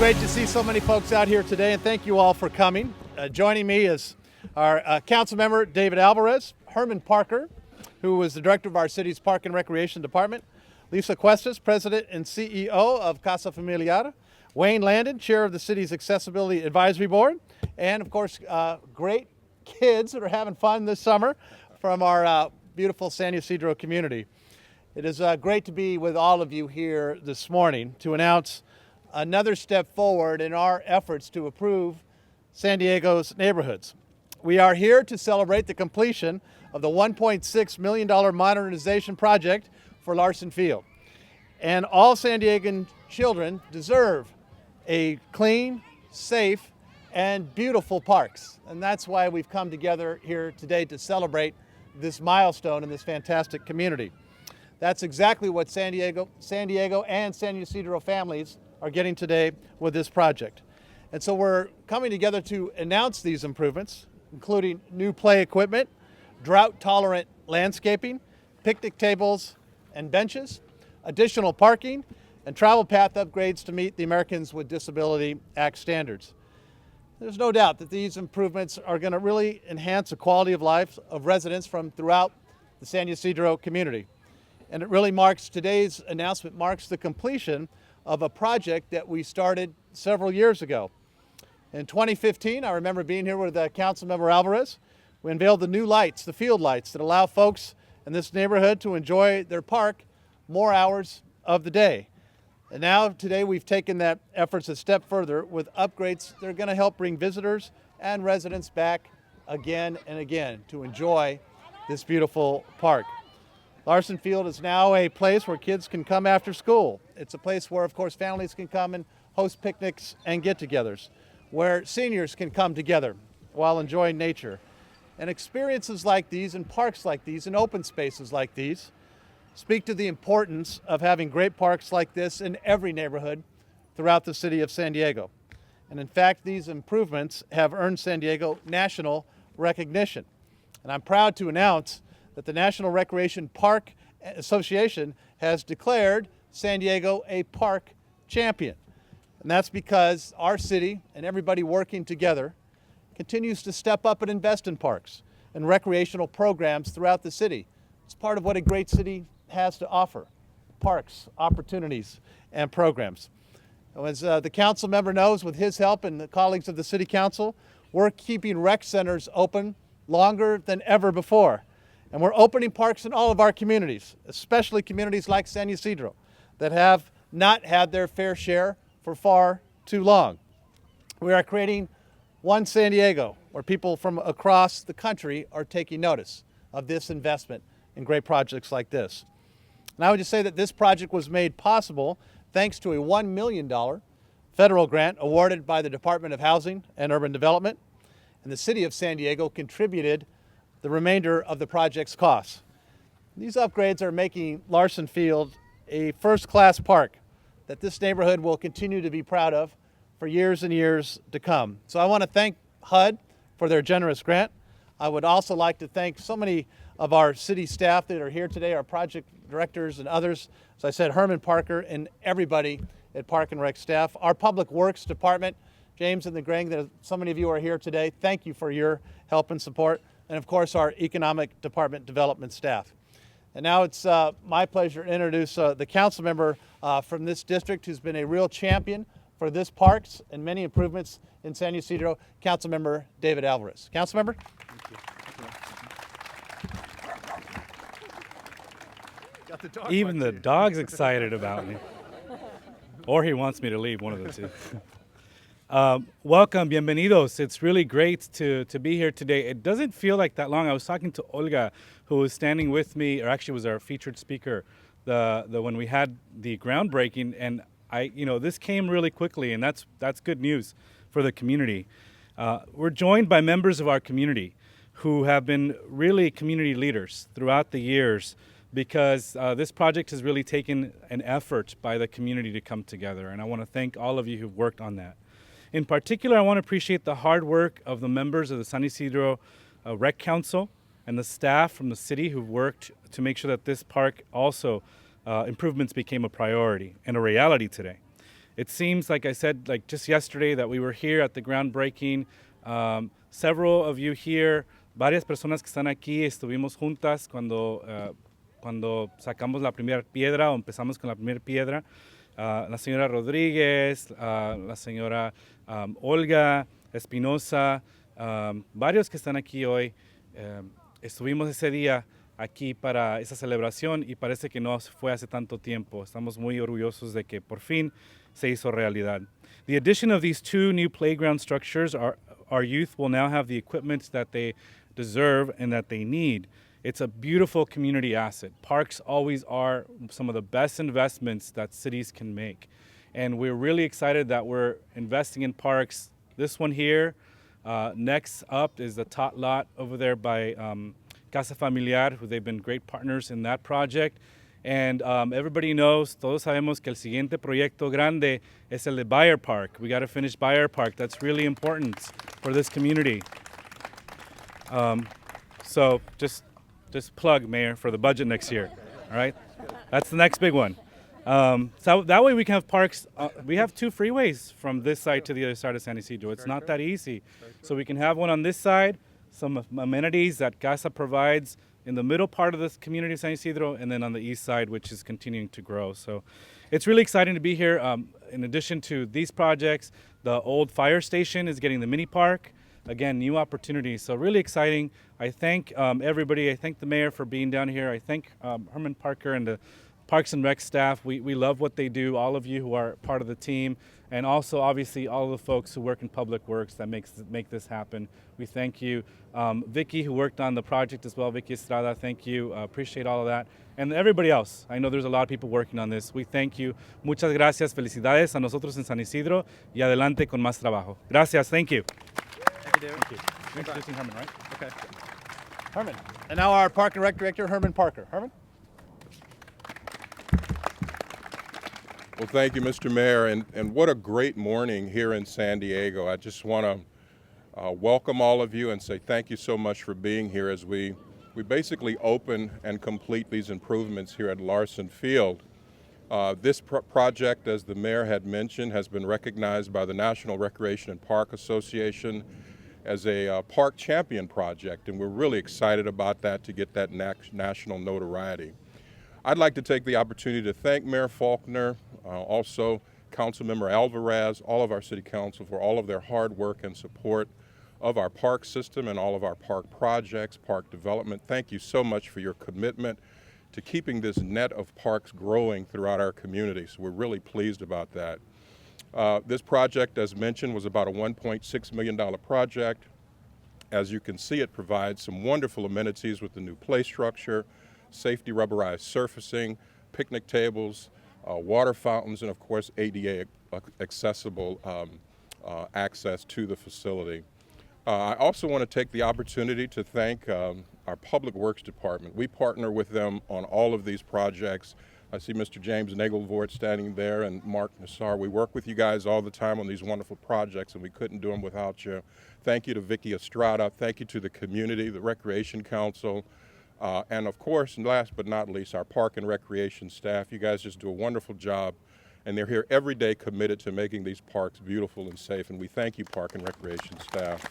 great to see so many folks out here today, and thank you all for coming. Joining me is our council member, David Alvarez, Herman Parker, who is the director of our city's Park and Recreation Department, Lisa Cuestas, president and CEO of Casa Familiar, Wayne Landon, chair of the city's Accessibility Advisory Board, and of course, great kids that are having fun this summer from our beautiful San Ysidro community. It is great to be with all of you here this morning to announce another step forward in our efforts to improve San Diego's neighborhoods. We are here to celebrate the completion of the $1.6 million modernization project for Larsen Field. And all San Diegan children deserve a clean, safe, and beautiful parks. And that's why we've come together here today to celebrate this milestone in this fantastic community. That's exactly what San Diego and San Ysidro families are getting today with this project. And so we're coming together to announce these improvements, including new play equipment, drought-tolerant landscaping, picnic tables and benches, additional parking, and travel path upgrades to meet the Americans with Disability Act standards. There's no doubt that these improvements are going to really enhance the quality of life of residents from throughout the San Ysidro community. And it really today's announcement marks the completion of a project that we started several years ago. In 2015, I remember being here with Councilmember Alvarez. We unveiled the new lights, the field lights, that allow folks in this neighborhood to enjoy their park more hours of the day. And now today we've taken that efforts a step further with upgrades that are going to help bring visitors and residents back again and again to enjoy this beautiful park. Larsen Field is now a place where kids can come after school. It's a place where, of course, families can come and host picnics and get-togethers, where seniors can come together while enjoying nature. And experiences like these and parks like these and open spaces like these speak to the importance of having great parks like this in every neighborhood throughout the city of San Diego. And in fact, these improvements have earned San Diego national recognition. And I'm proud to announce that the National Recreation Park Association has declared San Diego a park champion. And that's because our city and everybody working together continues to step up and invest in parks and recreational programs throughout the city. It's part of what a great city has to offer: parks, opportunities, and programs. As the council member knows, with his help and the colleagues of the city council, we're keeping rec centers open longer than ever before. And we're opening parks in all of our communities, especially communities like San Ysidro, that have not had their fair share for far too long. We are creating one San Diego, where people from across the country are taking notice of this investment in great projects like this. And I would just say that this project was made possible thanks to a $1 million federal grant awarded by the Department of Housing and Urban Development, and the city of San Diego contributed the remainder of the project's costs. These upgrades are making Larsen Field a first-class park that this neighborhood will continue to be proud of for years and years to come. So I want to thank HUD for their generous grant. I would also like to thank so many of our city staff that are here today, our project directors and others. As I said, Herman Parker and everybody at Park and Rec staff. Our Public Works Department, James and the Greg, that so many of you are here today. Thank you for your help and support. And of course, our Economic Department Development staff. And now it's my pleasure to introduce the council member from this district who's been a real champion for this parks and many improvements in San Ysidro, Councilmember David Alvarez. Councilmember? Even the dog's excited about me. Or he wants me to leave, one of the two. Welcome, bienvenidos. It's really great to be here today. It doesn't feel like that long. I was talking to Olga, who was standing with me, or actually was our featured speaker, when we had the groundbreaking, and this came really quickly, and that's good news for the community. We're joined by members of our community who have been really community leaders throughout the years, because this project has really taken an effort by the community to come together, and I want to thank all of you who've worked on that. In particular, I want to appreciate the hard work of the members of the San Ysidro Rec Council and the staff from the city who've worked to make sure that this park also improvements became a priority and a reality today. It seems, like I said, like just yesterday that we were here at the groundbreaking. Several of you here, varias personas que están aquí, estuvimos juntas cuando sacamos la primera piedra o empezamos con la primera piedra. La señora Rodríguez, la señora Olga Espinosa, varios que están aquí hoy. Estuvimos ese día aquí para esa celebración y parece que no fue hace tanto tiempo. Estamos muy orgullosos de que por fin se hizo realidad. The addition of these 2 new playground structures, our youth will now have the equipment that they deserve and that they need. It's a beautiful community asset. Parks always are some of the best investments that cities can make. And we're really excited that we're investing in parks. This one here, next up is the tot lot over there by Casa Familiar, who they've been great partners in that project. And everybody knows, todos sabemos que el siguiente proyecto grande es el de Bayer Park. We got to finish Bayer Park. That's really important for this community. So just plug, Mayor, for the budget next year. All right? That's the next big one. So that way we can have parks. We have 2 freeways from this side to the other side of San Isidro. It's not that easy. So we can have one on this side, some amenities that Casa provides in the middle part of this community of San Isidro, and then on the east side, which is continuing to grow. So it's really exciting to be here. In addition to these projects, the old fire station is getting the mini park. Again, new opportunities. So really exciting. I thank everybody. I thank the mayor for being down here. I thank Herman Parker and the Parks and Rec staff. We love what they do, all of you who are part of the team, and also obviously all of the folks who work in public works that make this happen. We thank you. Vicky, who worked on the project as well, Vicky Estrada, thank you. Appreciate all of that. And everybody else. I know there's a lot of people working on this. We thank you. Muchas gracias. Felicidades a nosotros en San Isidro y adelante con más trabajo. Gracias. Thank you. Thank you, David. Thank you. You're introducing Herman, right? Okay. Herman. And now our Park and Rec Director, Herman Parker. Herman? Well, thank you, Mr. Mayor, and what a great morning here in San Diego. I just want to welcome all of you and say thank you so much for being here as we basically open and complete these improvements here at Larsen Field. This project, as the mayor had mentioned, has been recognized by the National Recreation and Park Association as a park champion project, and we're really excited about that to get that national notoriety. I'd like to take the opportunity to thank Mayor Faulkner, also Councilmember Alvarez, all of our City Council for all of their hard work and support of our park system and all of our park projects, park development. Thank you so much for your commitment to keeping this net of parks growing throughout our community. So we're really pleased about that. This project, as mentioned, was about a $1.6 million project. As you can see, it provides some wonderful amenities with the new play structure, safety rubberized surfacing, picnic tables, water fountains, and of course ADA accessible access to the facility. I also want to take the opportunity to thank our Public Works Department. We partner with them on all of these projects. I see Mr. James Nagelvort standing there and Mark Nassar. We work with you guys all the time on these wonderful projects, and we couldn't do them without you. Thank you to Vicky Estrada. Thank you to the community, the Recreation Council, and of course, and last but not least, our Park and Recreation staff. You guys just do a wonderful job, and they're here every day committed to making these parks beautiful and safe, and we thank you, Park and Recreation staff.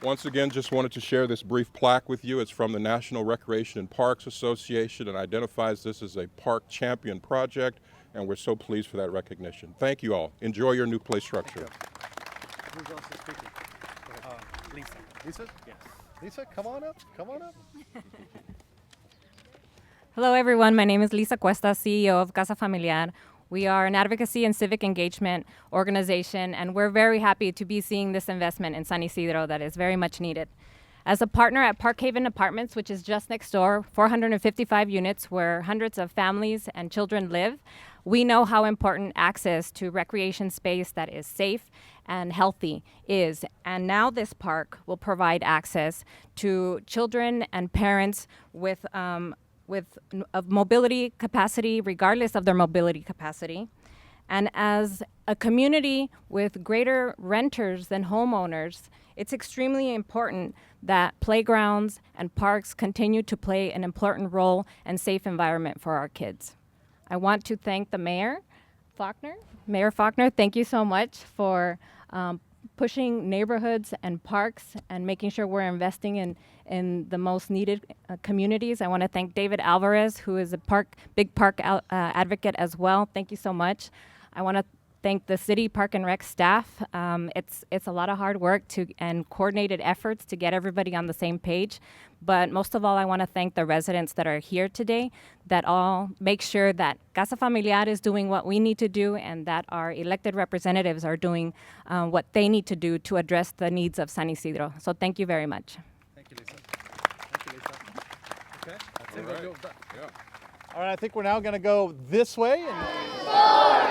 Once again, just wanted to share this brief plaque with you. It's from the National Recreation and Parks Association and identifies this as a Park Champion project, and we're so pleased for that recognition. Thank you all. Enjoy your new play structure. Who's also speaking? Lisa. Lisa? Yes. Lisa, come on up. Come on up. Hello, everyone. My name is Lisa Cuesta, CEO of Casa Familiar. We are an advocacy and civic engagement organization, and we're very happy to be seeing this investment in San Isidro that is very much needed. As a partner at Park Haven Apartments, which is just next door, 455 units where hundreds of families and children live, we know how important access to recreation space that is safe and healthy is. And now this park will provide access to children and parents with mobility capacity, regardless of their mobility capacity. And as a community with greater renters than homeowners, it's extremely important that playgrounds and parks continue to play an important role and safe environment for our kids. I want to thank the Mayor Faulkner, thank you so much for pushing neighborhoods and parks and making sure we're investing in the most needed communities. I want to thank David Alvarez, who is a big park advocate as well. Thank you so much. I want to thank the city Park and Rec staff. It's a lot of hard work and coordinated efforts to get everybody on the same page. But most of all, I want to thank the residents that are here today that all make sure that Casa Familiar is doing what we need to do and that our elected representatives are doing what they need to do to address the needs of San Isidro. So thank you very much. Thank you, Lisa. Thank you, Lisa. Okay. All right. Yeah. All right, I think we're now going to go this way. And